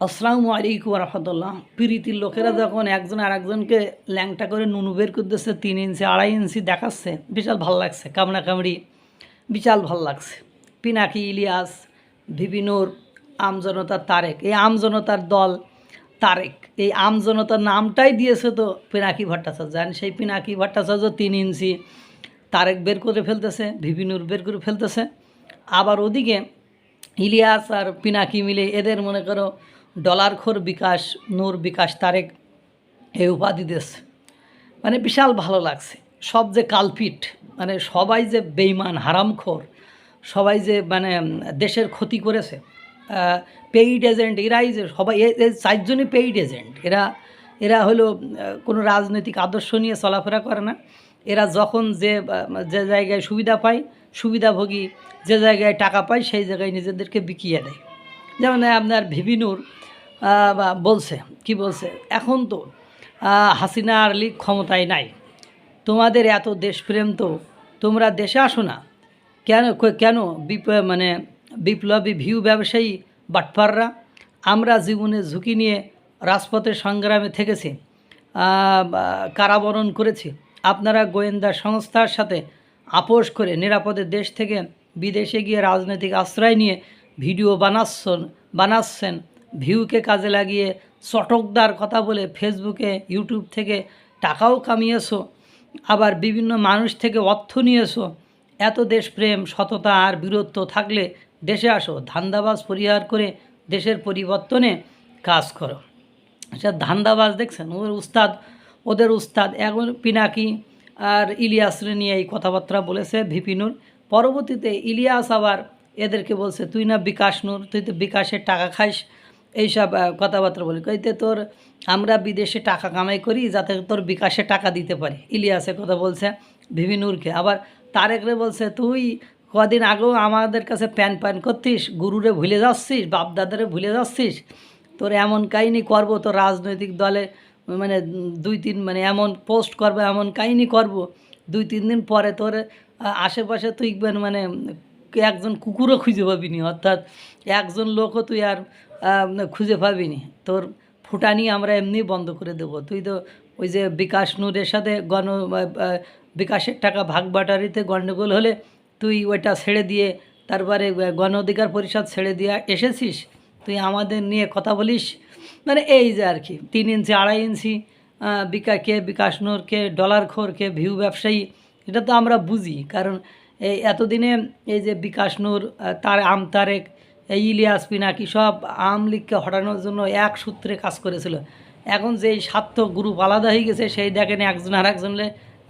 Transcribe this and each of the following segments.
আসসালামু আলাইকুম রহমতুল্লাহ। প্রীতির লোকেরা যখন একজন আর একজনকে ল্যাংটা করে নুনু বের করতেছে, 3 ইঞ্চি 2.5 ইঞ্চি দেখাচ্ছে, বিশাল ভাল লাগছে। কামড়া কামড়ি বিশাল ভাল লাগছে। পিনাকি, ইলিয়াস, ভিপিনুর, আমজনতার তারেক, এই আমজনতার দল তারেক, এই আমজনতার নামটাই দিয়েছে তো পিনাকি ভট্টাচার্য। জান সেই পিনাকি ভট্টাচার্য 3 ইঞ্চি তারেক বের করে ফেলতেছে, ভিপিনুর বের করে ফেলতেছে। আবার ওদিকে ইলিয়াস আর পিনাকি মিলে এদের মনে করো ডলারখোর বিকাশ নূর, বিকাশ তারেক এই উপাধি দিয়েছে। মানে বিশাল ভালো লাগছে। সব যে কালপিট, মানে সবাই যে বেইমান হারামখোর, সবাই যে মানে দেশের ক্ষতি করেছে, পেইড এজেন্ট এরাই, যে সবাই চারজনই পেইড এজেন্ট। এরা এরা হলো কোনো রাজনৈতিক আদর্শ নিয়ে চলাফেরা করে না। এরা যখন যে যে জায়গায় সুবিধা পায়, সুবিধাভোগী যে জায়গায় টাকা পায়, সেই জায়গায় নিজেদেরকে বিকিয়ে দেয়। যেমন আপনার ভিপিনুর বলছে, কি বলছে, এখন তো হাসিনা আর লীগ ক্ষমতায় নাই, তোমাদের এত দেশপ্রেম, তো তোমরা দেশে আসো না কেন? কেন মানে বিপ্লবী ভিউ ব্যবসায়ী বাটপাররা, আমরা জীবনের ঝুঁকি নিয়ে রাজপথের সংগ্রামে থেকেছি, কারাবরণ করেছি। আপনারা গোয়েন্দা সংস্থার সাথে আপোষ করে নিরাপদে দেশ থেকে বিদেশে গিয়ে রাজনৈতিক আশ্রয় নিয়ে ভিডিও বানাচ্ছেন, ভিউকে কাজে লাগিয়ে চটকদার কথা বলে ফেসবুকে, ইউটিউব থেকে টাকাও কামিয়েছো, আবার বিভিন্ন মানুষ থেকে অর্থ নিয়েছো। এত দেশপ্রেম, সততা আর বীরত্ব থাকলে দেশে আসো, ধান্দাবাজ পরিহার করে দেশের পরিবর্তনে কাজ করো। আচ্ছা, ধান্দাবাজ দেখছেন, ওদের উস্তাদ এখন পিনাকি আর ইলিয়াসরে নিয়ে এই কথাবার্তা বলেছে ভিপিনুর। পরবর্তীতে ইলিয়াস আবার এদেরকে বলছে, তুই না বিকাশ নূর, তুই তো বিকাশের টাকা খাইস, এইসব কথাবার্তা বলি। কইতে তোর আমরা বিদেশে টাকা কামাই করি যাতে তোর বিকাশে টাকা দিতে পারি। ইলিয়াসের কথা বলছে ভিপিনুরকে। আবার তারেকরে বলছে, তুই কদিন আগেও আমাদের কাছে প্যান করতিস, গুরুরে ভুলে যাচ্ছিস, বাপদাদারে ভুলে যাচ্ছিস, তোর এমন কাহিনি করব, তোর রাজনৈতিক দলে মানে 2-3 মানে এমন পোস্ট করবো, এমন কাহিনি করব, 2-3 দিন পরে তোর আশেপাশে তুই মানে একজন কুকুরও খুঁজে পাবি নি, অর্থাৎ একজন লোকও তুই আর খুঁজে পাবি নি। তোর ফুটানি আমরা এমনি বন্ধ করে দেবো। তুই তো ওই যে বিকাশ নূরের সাথে বিকাশের টাকা ভাগ বাটারিতে গণ্ডগোল হলে তুই ওইটা ছেড়ে দিয়ে তারপরে গণ অধিকার পরিষদ ছেড়ে দিয়ে এসেছিস, তুই আমাদের নিয়ে কথা বলিস। মানে এই যে আর কি 3 ইঞ্চি 2.5 ইঞ্চি বিকাশ নূরকে ডলারখোরকে ভিউ ব্যবসায়ী, এটা তো আমরা বুঝি। কারণ এই এতদিনে এই যে বিকাশ নূর, তারেক, এই ইলিয়াস, পিনাকি সব আওয়ামী লীগকে হটানোর জন্য এক সূত্রে কাজ করেছিল। এখন যে এই স্বার্থ গ্রুপ আলাদা হয়ে গেছে, সেই দেখেন একজন আর একজনে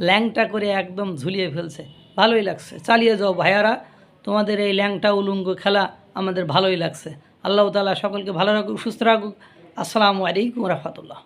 ল্যাংটা করে একদম ঝুলিয়ে ফেলছে। ভালোই লাগছে, চালিয়ে যাও ভাইয়ারা, তোমাদের এই ল্যাংটা উলঙ্গ খেলা আমাদের ভালোই লাগছে। আল্লাহ তাআলা সকলকে ভালো রাখুক, সুস্থ রাখুক। আসসালামু আলাইকুম রহমতুল্লাহ।